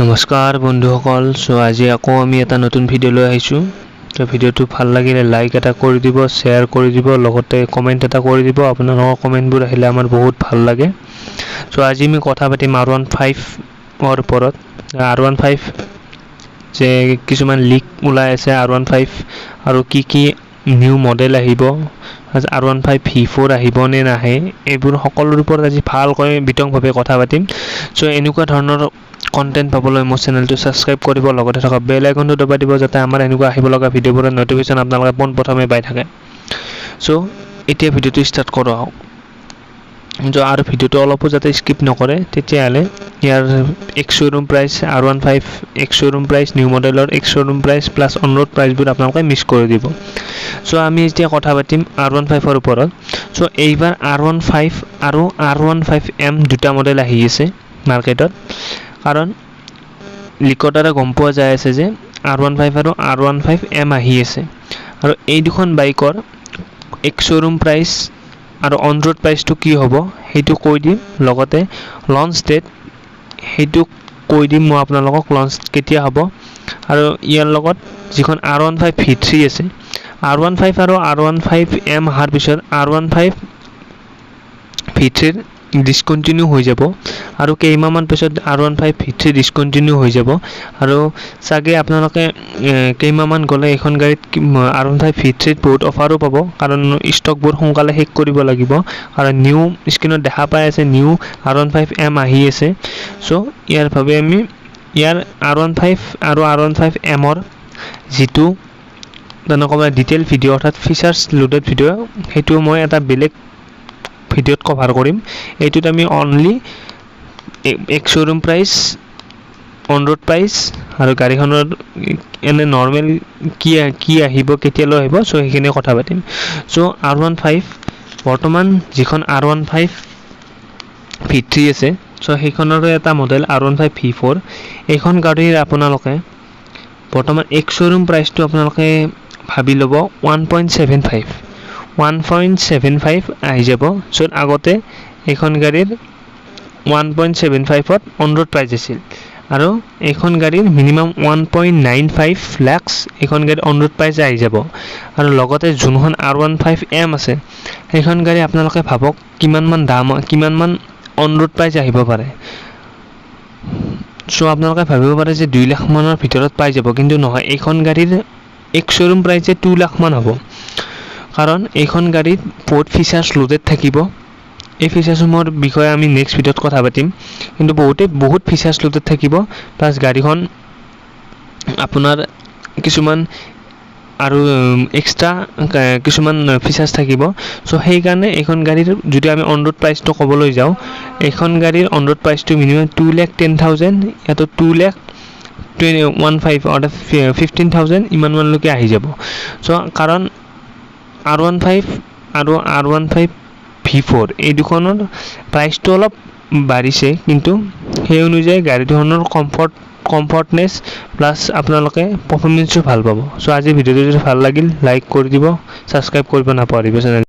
নমস্কাৰ বন্ধুসকল সো আজি আকৌ আমি এটা নতুন ভিডিও লৈ আহিছো তো ভিডিওটো ভাল লাগিলে লাইক এটা কৰি দিব শেয়াৰ কৰি দিব লগতে কমেন্ট এটা কৰি দিব আপোনালোকৰ কমেন্টবোৰ আহিলে আমাৰ বহুত ভাল লাগে সো আজি আমি কথা পাতিম R15 অৰ ওপৰত R15 যে কিছুমান লিক ওলাই আছে R15 আৰু কি নিউ মডেল আহিব R15 V4 আহিব নে নাহে এইবোৰ সকলোৰ ওপৰত আজি ভালকৈ বিতংভাৱে কথা পাতিম সো এনেকুৱা ধৰণৰ কন্টেন্ট পাবলৈ মোৰ চেনেলটো সাবস্ক্ৰাইব কৰিব লগতে থকা বেল আইকনটো দবাই দিব যাতে আমাৰ এনেকুৱা আহিব লগা ভিডিওবোৰৰ নটিফিকেশন আপোনালোকে পোনপ্ৰথমে পাই থাকে সো এতিয়া ভিডিওটো ষ্টাৰ্ট কৰো আহক जो आरो ভিডিওটো অলপো যাতে স্কিপ নকৰে তেতিয়ালে ইয়াৰ এক শোৰুম প্ৰাইস R15 এক শোৰুম প্ৰাইস নিউ মডেলৰ এক শোৰুম প্ৰাইস প্লাস অনৰোড প্ৰাইসবোৰ আপোনালোকে মিস কৰি দিব সো আমি এতিয়া কথা পাতিম R15 ৰ ওপৰত সো এইবাৰ R15 আৰু R15M দুটা মডেল আহি আছে মাৰ্কেটত কাৰণ লিকটাৰে গম পোৱা যায় আছে যে R15 আৰু R15M আহি আছে আৰু এই দুখন বাইকৰ এক শোৰুম প্ৰাইস আৰু অন ৰোড প্ৰাইসটো কি হ'ব হেতু কৈ দিম লগতে লঞ্চ ডেট হেতু কৈ দিম মই আপোনালোকক লঞ্চ কেতিয়া হ'ব আৰু ইয়াৰ লগত যিখন R15 V3 আছে R15 আৰু R15M হাৰ পিছত R15 V3 ডিসকন্টিনিউ হৈ যাব আৰু কেইমাহমান পিছত R15 V3 ডিসকন্টিনিউ হৈ যাব আৰু সাগে আপোনালোকে কেইমাহমান গলে এখন গাড়ীত R15 V3 বহুত অফাৰো পাব কাৰণ ষ্টকবোৰ সোনকালে শেষ কৰিব লাগিব আৰু নিউ স্ক্ৰিনত দেখা পাই আছে নিউ R15M আহি আছে সো ইয়াৰ ভাবে আমি ইয়াৰ R15 আৰু R15M ৰ যেটো তেনেকুৱা ডিটেইল ভিডিও অৰ্থাৎ ফিচাৰ্স লোডেড ভিডিও হেতু মই এটা বেলেগ ভিডিওত কভাৰ কৰিম এটোত আমি অনলি এক showroom price on road price আৰু গাড়ীখনৰ এনে নরমাল কি আহিব কেতিয়ালৈ আহিব সো হেখিনি কথা পাতিম সো R15 বৰ্তমান যিখন R15 V3 আছে সো হেখনৰ এটা মডেল R15 V4 এইখন গাড়ীৰ আপোনালোকে বৰ্তমান এক শোৰুম প্ৰাইসটো আপোনালোকে ভাবি লব 1.75 আহি যাব সো আগতে এখন গাড়ীৰ 1.75 ত অন ৰোড প্ৰাইস আছিল আৰু এখন গাড়ীৰ মিনিমাম 1.95 লাখ এখন গাড়ী অন ৰোড প্ৰাইস আহি যাব আৰু লগতে যোনখন R15M আছে এখন গাড়ী আপোনালোকে ভাবক কিমান মান দাম কিমান মান অন ৰোড প্ৰাইস আহিব পাৰে সো আপোনালোকে ভাবিব পাৰে যে 2 লাখ মানৰ ভিতৰত পাই যাব কিন্তু নহয় এখন গাড়ীৰ এক শোৰুম প্ৰাইসে 2 লাখ মান হ'ব কাৰণ এখন গাড়ীত বহুত ফিচাৰ্স লোডেড থাকিব এই ফিচাৰ্সসমূহৰ বিষয়ে আমি নেক্সট ভিডিওত কথা পাতিম কিন্তু বহুত ফিচাৰ্স লোডেড থাকিব প্লাস গাড়ীখন আপোনাৰ কিছুমান আৰু এক্সট্ৰা কিছুমান ফিচাৰ্স থাকিব সো সেই কাৰণে এখন গাড়ীৰ যদি আমি অন ৰোড প্ৰাইসটো ক'বলৈ যাও এখন গাড়ীৰ অন ৰোড প্ৰাইসটো মিনিমাম 2,10,000 এটো 2,15 অৰ্থাৎ 15,000 ইমান মানলৈকে আহি যাব সো কাৰণ R15 আৰু R15 V4 এই দুখনৰ প্ৰাইসটো অলপ বাঢ়িছে কিন্তু সেই অনুযায়ী গাড়ীখনৰ কমফৰ্টনেস প্লাস আপোনালোকে পাৰফৰম্যান্সও ভাল পাব সো আজি ভিডিওটো যদি ভাল লাগিল লাইক কৰি দিব সাবস্ক্ৰাইব কৰিব নাপাহৰিব চেনেল